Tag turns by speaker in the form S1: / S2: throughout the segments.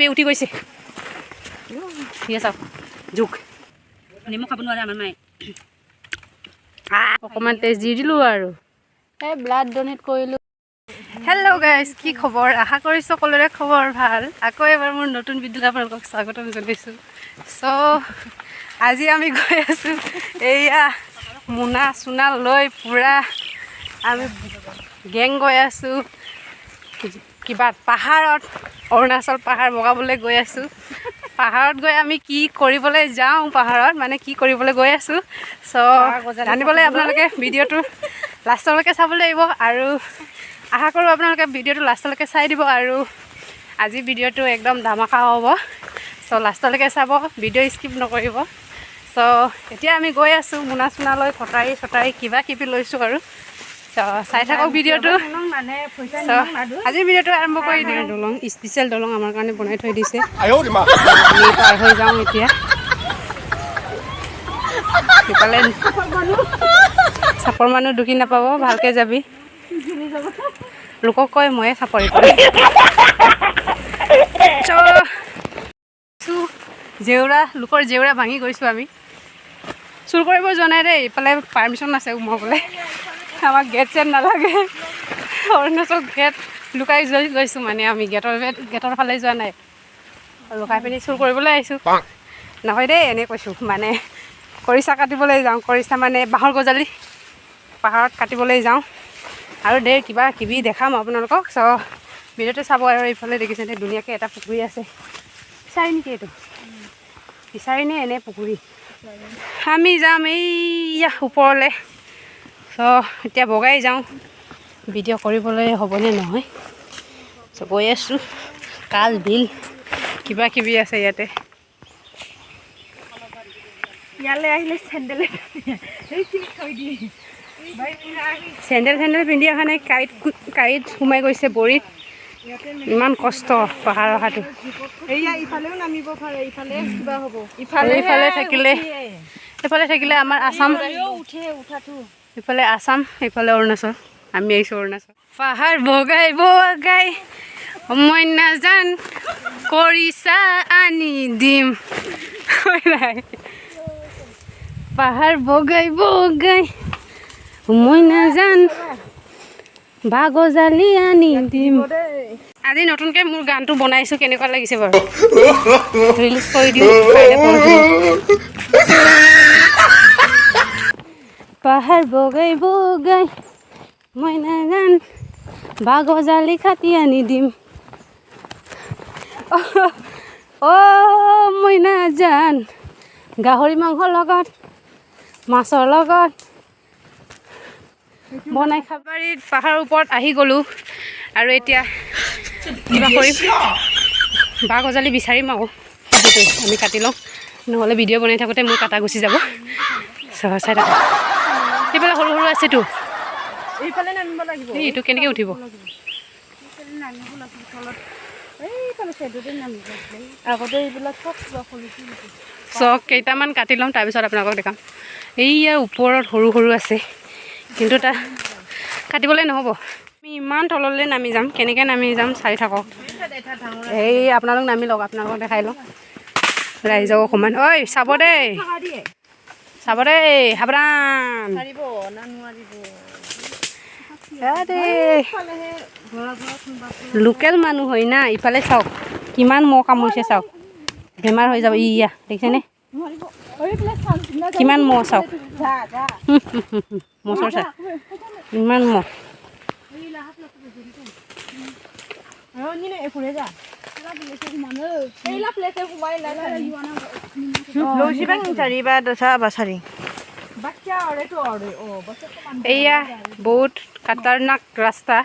S1: Pay উঠি গৈছে ঠিক আছে জোক নিমখ খাব নোৱাৰে আমাৰ মায়ে অকণমান তেজ দি দিলোঁ আৰু এই ব্লাড ডনেট কৰিলোঁ হেল্ল' গাইজ কি খবৰ আশা কৰিছোঁ সকলোৰে খবৰ ভাল আকৌ এবাৰ মোৰ নতুন ভিডিঅ'ত আপোনালোকক স্বাগতম জনাইছোঁ চ' আজি আমি গৈ আছোঁ এইয়া মোনা চোনা লৈ পূৰা আমি গেং গৈ আছোঁ কিবা পাহাৰত অৰুণাচল পাহাৰ বগাবলৈ গৈ আছোঁ পাহাৰত গৈ আমি কি কৰিবলৈ যাওঁ পাহাৰত মানে কি কৰিবলৈ গৈ আছোঁ চ' জানিবলৈ আপোনালোকে ভিডিঅ'টো লাষ্টলৈকে চাব লাগিব আৰু আশা কৰোঁ আপোনালোকে ভিডিঅ'টো লাষ্টলৈকে চাই দিব আৰু আজি ভিডিঅ'টো একদম ধামাকা হ'ব চ' লাষ্টলৈকে চাব ভিডিঅ' স্কিপ নকৰিব চ' এতিয়া আমি গৈ আছোঁ মোনা চোনা লৈ কটাৰী চটাৰী কিবা কিবি লৈছোঁ আৰু চাই থাকক ভিডিঅ'টো আজিৰ ভিডিঅ'টো আৰম্ভ কৰি দিওঁ দলং স্পেচিয়েল দলং আমাৰ কাৰণে বনাই থৈ দিছে আমি পাৰ হৈ যাওঁ এতিয়া সিফালে চাপৰ মানুহ দুখি নাপাব ভালকৈ যাবি লোকক কয় ময়ে চাপৰি কৰিম জেউৰা লোকৰ জেউৰা ভাঙি গৈছোঁ আমি চুৰ কৰিব যোৱা নাই দেই এইফালে পাৰ্মিশ্যন আছে সোমাবলৈ আমাক গেট চেট নালাগে অৰুণাচল গেট লুকাই গৈছোঁ মানে আমি গেটৰ ফালে যোৱা নাই লুকাই পিনি চুৰ কৰিবলৈ আহিছোঁ নহয় দেই এনেই কৈছোঁ মানে খৰিচা কাটিবলৈ যাওঁ খৰিচা মানে বাঁহৰ গজালি পাহাৰত কাটিবলৈ যাওঁ আৰু দেই কিবা কিবি দেখাম আপোনালোকক চ' ভিডিঅ'টো চাব আৰু এইফালে দেখিছে ধুনীয়াকৈ এটা পুখুৰী আছে ফিচাৰী নেকি এইটো ফিচাৰী নে এনে পুখুৰী আমি যাম এইয়া ওপৰলৈ চ' এতিয়া বগাই যাওঁ ভিডিঅ' কৰিবলৈ হ'বনে নহয় চ' গৈ আছোঁ কাল বিল কিবা কিবি আছে ইয়াতে ইয়ালৈ আহিলে চেণ্ডেল পিন্ধি অহা নাই কাঁইত সোমাই গৈছে বৰিত ইমান কষ্ট পাহাৰ অহাটো এইফালে থাকিলে আমাৰ আসাম ইফালে আসাম এইফালে অৰুণাচল আমি আহিছোঁ অৰুণাচল পাহাৰ বগাই বগাই মই নাজান খৰিচা আনি দিম পাহাৰ বগাই বগাই মই নাজান বাগজালি আনি দিম আজি নতুনকৈ মোৰ গানটো বনাইছোঁ কেনেকুৱা লাগিছে বাৰু ৰিলিজ কৰি দিওঁ পাহাৰ বগাই বগাই মই নাজান বাগজালি কাটি আনি দিম মই নাজান গাহৰি মাংসৰ লগত মাছৰ লগত বনাই খাবাৰীত পাহাৰৰ ওপৰত আহি গ'লোঁ আৰু এতিয়া কিবা কৰিম বাঁহ গজালি বিচাৰিম আকৌ সেইটো আমি কাটি লওঁ নহ'লে ভিডিঅ' বনাই থাকোঁতে মোৰ কাটা গুচি যাব চাই থাকোঁ সেইফালে সৰু সৰু আছেতো এইটো কেনেকৈ উঠিব চক কেইটামান কাটি ল'ম তাৰপিছত আপোনালোকক দেখাম এইয়া ওপৰত সৰু সৰু আছে কিন্তু তাত কাটিবলৈ নহ'ব আমি ইমান তললৈ নামি যাম কেনেকৈ নামি যাম চাই থাকক এই আপোনালোক নামি লওক আপোনালোকক দেখাই লওঁ ৰাইজক অকণমান ঐ চাব দেই সাৱধান লোকেল মানুহ হয় না ইফালে চাওক কিমান মহ কামুৰিছে চাওক বেমাৰ হৈ যাব ইয়া দেখিছেনে কিমান মহ চাওক মহ চা ইমান মহ এইয়া বহুত খাতাৰনাক ৰাস্তা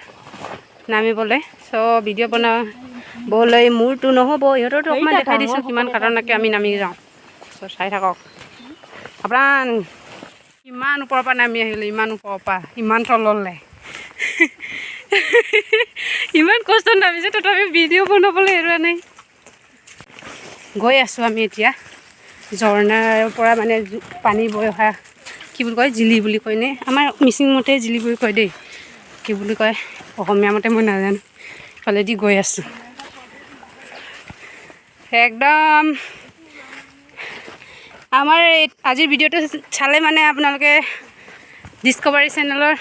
S1: নামিবলৈ চ' ভিডিঅ' বনাবলৈ মোৰতো নহ'ব ইহঁতৰতো অকণমান দেখাই দিছোঁ কিমান খাতাৰনাককৈ আমি নামি যাওঁ চ' চাই থাকক আপোনাৰ ইমান ওপৰৰ পৰা নামি আহিলোঁ ইমান ওপৰৰ পৰা ইমান তললৈ ইমান কষ্ট নামিছে তথাপি ভিডিঅ' বনাবলৈ হেৰুৱা নাই গৈ আছোঁ আমি এতিয়া ঝৰ্ণাৰ পৰা মানে পানী বৈ অহা কি বুলি কয় জিলি বুলি কয়নে আমাৰ মিচিং মতে জিলি বুলি কয় দেই কি বুলি কয় অসমীয়া মতে মই নাজানো ইফালেদি গৈ আছোঁ একদম আমাৰ আজিৰ ভিডিঅ'টো চালে মানে আপোনালোকে ডিস্কভাৰী চেনেলৰ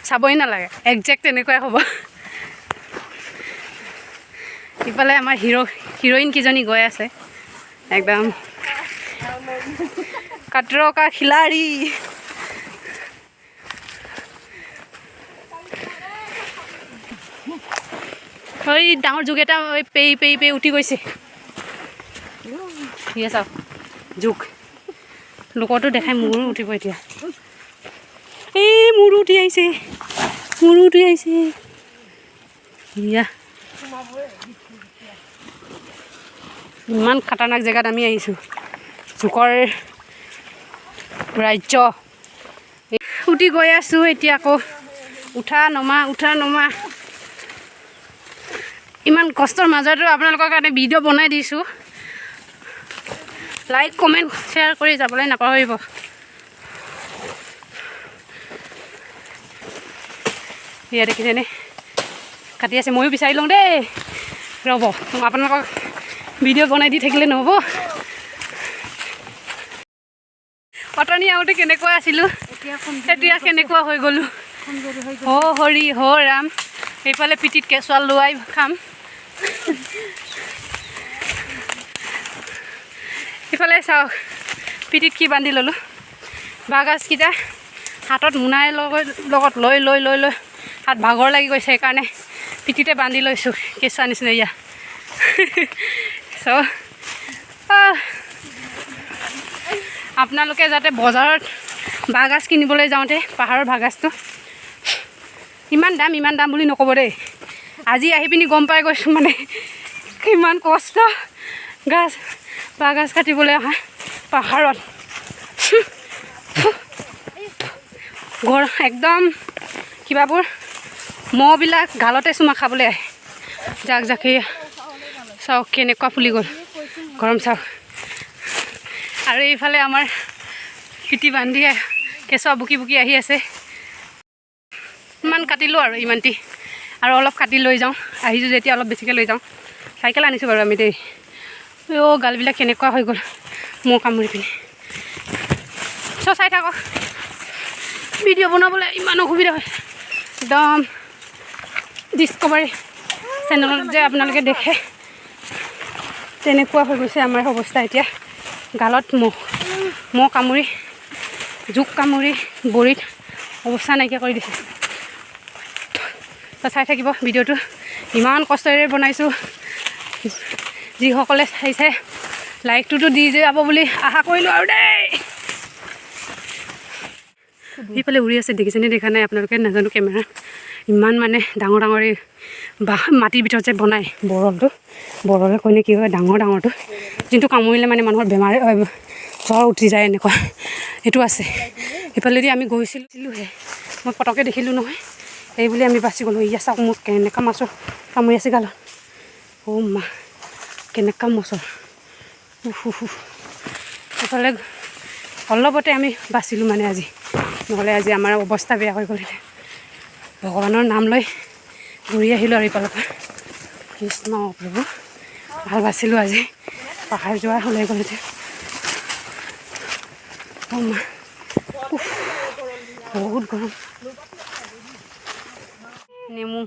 S1: চাবই নালাগে, একজেক্ট তেনেকুৱাই হ'ব। ইফালে আমাৰ হিৰ'ইন কেইজনী গৈ আছে একদম কাটৰ কা খিলাড়ী। এই ডাঙৰ জোক এটা পেই উঠি গৈছে। ঠিক আছে জোক লোকৰটো দেখাই মোৰো উঠিব এতিয়া। এই মোৰো উঠি আহিছে ইয়া ইমান খাতাৰনাক জেগাত আমি আহিছোঁ, জোকৰ ৰাজ্য। উঠি গৈ আছোঁ এতিয়া আকৌ উঠা নমা ইমান কষ্টৰ মাজতো আপোনালোকৰ কাৰণে ভিডিঅ' বনাই দিছোঁ। লাইক কমেণ্ট শ্বেয়াৰ কৰি যাবলৈ নাপাহৰিব। ইয়াত দেখিছেনে কাটি আছে, ময়ো বিচাৰি লওঁ দেই। ৰ'ব আপোনালোকক ভিডিঅ' বনাই দি থাকিলে নহ'ব। অটনি আহোঁতে কেনেকুৱা আছিলোঁ, এতিয়া কেনেকুৱা হৈ গ'লোঁ। হৰি ৰাম। এইফালে পিঠিত কেঁচুৱা লোৱাই খাম, ইফালে চাওক পিঠিত কি বান্ধি ল'লোঁ। বাঁহগাজকেইটা হাতত মোনাই লগত লৈ হাত ভাগৰ লাগি গৈছে, সেইকাৰণে পিঠিতে বান্ধি লৈছোঁ কেঁচুৱা নিচিনা ইয়া। চ' আপোনালোকে যাতে বজাৰত বাঁহগাজ কিনিবলৈ যাওঁতে পাহাৰৰ বাঁহগাজটো ইমান দাম বুলি নক'ব দেই। আজি আহি পিনি গম পাই গৈছোঁ মানে কিমান কষ্ট বাঁহগাজ কাটিবলৈ অহা পাহাৰত। একদম কিবাবোৰ মহবিলাক গালতে চুমা খাবলৈ আহে। জাকি চাওক কেনেকুৱা ফুলি গ'ল গৰম চাওক। আৰু এইফালে আমাৰ পিঠি বান্ধি কেঁচুৱা বুকি আহি আছে। ইমান কাটিলোঁ আৰু ইমানটি আৰু অলপ কাটি লৈ যাওঁ। আহিছোঁ যেতিয়া অলপ বেছিকৈ লৈ যাওঁ। চাইকেল আনিছোঁ বাৰু আমি দেই। গালবিলাক কেনেকুৱা হৈ গ'ল মহ কামুৰি পিনি। চাই থাকক, ভিডিঅ' বনাবলৈ ইমান অসুবিধা হয়। একদম ডিস্কভাৰী চেনেলত যে আপোনালোকে দেখে তেনেকুৱা হৈ গৈছে আমাৰ অৱস্থা এতিয়া। গালত মহ কামুৰি জোক কামুৰি ভৰিত অৱস্থা নাইকিয়া কৰি দিছে। চাই থাকিব ভিডিঅ'টো, ইমান কষ্টেৰে বনাইছোঁ। যিসকলে চাইছে লাইকটোতো দি যাব বুলি আশা কৰিলোঁ আৰু দেই। সেইফালে উৰি আছে দেখিছেনে দেখা নাই আপোনালোকে নাজানো। কেমেৰা ইমান মানে ডাঙৰ এই মাটিৰ ভিতৰত যে বনায় বৰলে কয়নে কি হয় ডাঙৰটো, যোনটো কামুৰিলে মানে মানুহৰ বেমাৰ জ্বৰ উঠি যায় এনেকুৱা, সেইটো আছে। সেইফালেদি আমি গৈছিলোঁহে, মই পটককৈ দেখিলোঁ নহয়, এই বুলি আমি বাচি গ'লোঁ। ইয়া চাওক মোক কেনেকুৱা মাছৰ কামুৰি আছে গালত। মা কেনেকুৱা মছৰ সেইফালে অলপতে আমি বাচিলোঁ মানে আজি, নহ'লে আজি আমাৰ অৱস্থা বেয়া হৈ গ'ল। ভগৱানৰ নাম লৈ ঘূৰি আহিলোঁ আৰু এইফালৰ পৰা। কৃষ্ণ প্ৰভু ভাল বাচিলোঁ আজি, পাহাৰ যোৱা ওলাই গ'ল এতিয়া। মা বহুত গৰম। নেমু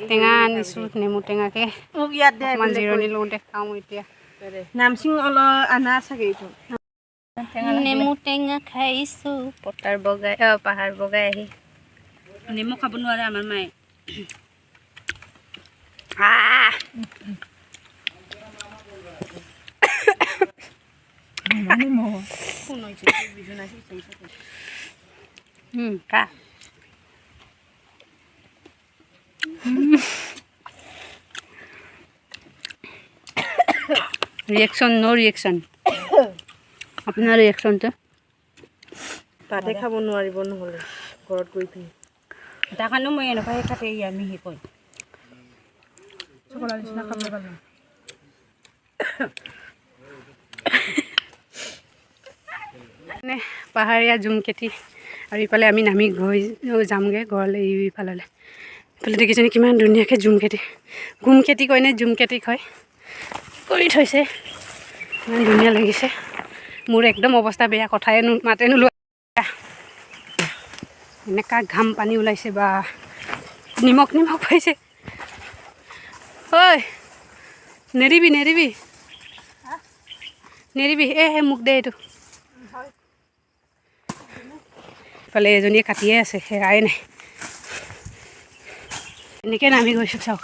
S1: টেঙা আনিছোঁ, নেমু টেঙাকে অকণমান জিৰণি লওঁতে খাওঁ এতিয়া।
S2: নামচিং অলপ আনা চাগে
S1: নেমু টেঙা খাইছোঁ পাহাৰ বগাই আহি।
S2: নেমু খাব নোৱাৰে আমাৰ মায়ে।
S1: ৰিয়েকশ্যন ন' ৰিয়েকশ্যন। আপোনাৰ ৰিয়েকশ্যনটো
S2: তাতে খাব নোৱাৰিব নহ'লে ঘৰত গৈ পিনি। তাৰ কাৰণেও মই এনেকুৱাই কাটে আমি কয় চকলাৰ নিচিনা খাব পাৰোঁ।
S1: মানে পাহাৰীয়া জুম খেতি আৰু ইফালে আমি নামি গৈ যামগৈ ঘৰলৈ। ইফালে দেখিছেনে কিমান ধুনীয়াকৈ গুম খেতি কয়নে জুম খেতি কয়। কৰি থৈছে, ইমান ধুনীয়া লাগিছে। মোৰ একদম অৱস্থা বেয়া, কথাই মাতে নোলোৱা, এনেকুৱা ঘাম পানী ওলাইছে বা নিমখ পাইছে। ঐ নেৰিবি মোক দে এইটো। ইফালে এজনীয়ে কাটিয়ে আছে, হেৰাই নাই। এনেকৈ নামি গৈছোঁ চাওক।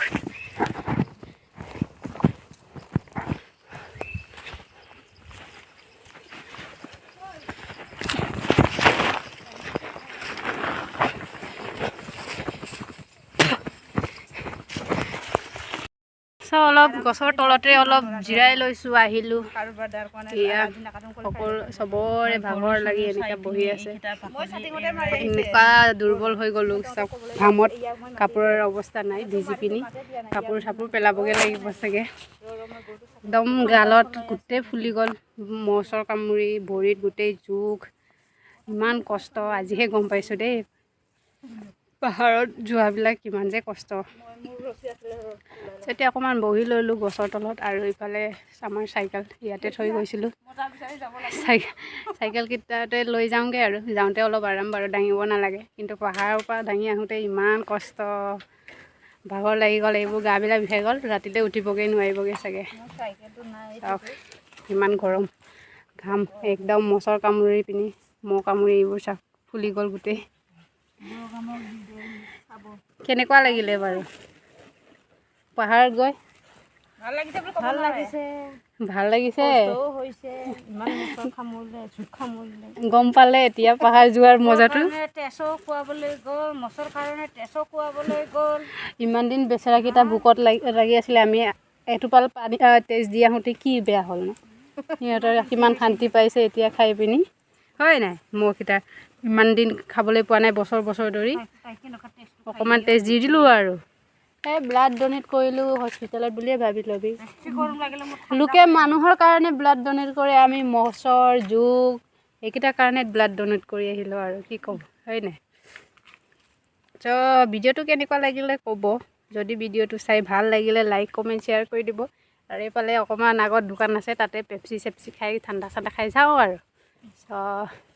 S1: অলপ গছৰ তলতে অলপ জিৰাই লৈছোঁ, আহিলোঁ। চবৰে ভাগৰ লাগি এনেকৈ বহি আছে। এনেকুৱা দুৰ্বল হৈ গ'লোঁ চব ঘামত, কাপোৰৰ অৱস্থা নাই, ভিজি পিনি কাপোৰ চাপোৰ পেলাবগৈ লাগিব চাগে। একদম গালত গোটেই ফুলি গ'ল, মচৰ কামুৰি, ভৰিত গোটেই জোক, ইমান কষ্ট। আজিহে গম পাইছোঁ দেই, পাহাৰত যোৱাবিলাক কিমান যে কষ্ট। এতিয়া অকণমান বহি ল'লোঁ গছৰ তলত, আৰু ইফালে আমাৰ চাইকেল ইয়াতে থৈ গৈছিলোঁ। চাইকেলকেইটাতে লৈ যাওঁগৈ, আৰু যাওঁতে অলপ আৰাম বাৰু, দাঙিব নালাগে। কিন্তু পাহাৰৰ পৰা দাঙি আহোঁতে ইমান কষ্ট, ভাগৰ লাগি গ'ল, এইবোৰ গাবিলাক বিষাই গ'ল। ৰাতিতে উঠিবগৈ নোৱাৰিবগৈ চাগে। চাওক ইমান গৰম, ঘাম একদম মচৰ কামুৰি পিনি, মহ কামুৰি এইবোৰ চাওক ফুলি গ'ল গোটেই। কেনেকুৱা লাগিলে বাৰু পাহাৰত গৈ? ভাল লাগিছে। গম পালে এতিয়া পাহাৰ যোৱাৰ মজাটো। ইমান দিন বেচেৰাকেইটা বুকত লাগি আছিলে, আমি এটোপাল পানী তেজ দি আহোঁতে কি বেয়া হ'ল ন? সিহঁতৰ কিমান শান্তি পাইছে এতিয়া খাই পিনি, হয় নাই? মহকেইটা ইমান দিন খাবলৈ পোৱা নাই, বছৰ ধৰি। অকণমান তেজ দি দিলোঁ আৰু ব্লাড ডনেট কৰিলোঁ হস্পিটেলত বুলিয়ে ভাবি ল'বি। লোকে মানুহৰ কাৰণে ব্লাড ডনেট কৰে, আমি মচৰ জোক এইকেইটাৰ কাৰণে ব্লাড ডনেট কৰি আহিলোঁ, আৰু কি ক'ম, হয় নাই? ত' ভিডিঅ'টো কেনেকুৱা লাগিলে ক'ব। যদি ভিডিঅ'টো চাই ভাল লাগিলে লাইক কমেণ্ট শ্বেয়াৰ কৰি দিব। আৰু এইফালে অকণমান আগত দোকান আছে, তাতে পেপচি চেপচি খাই ঠাণ্ডা খাই যাওঁ আৰু। চ'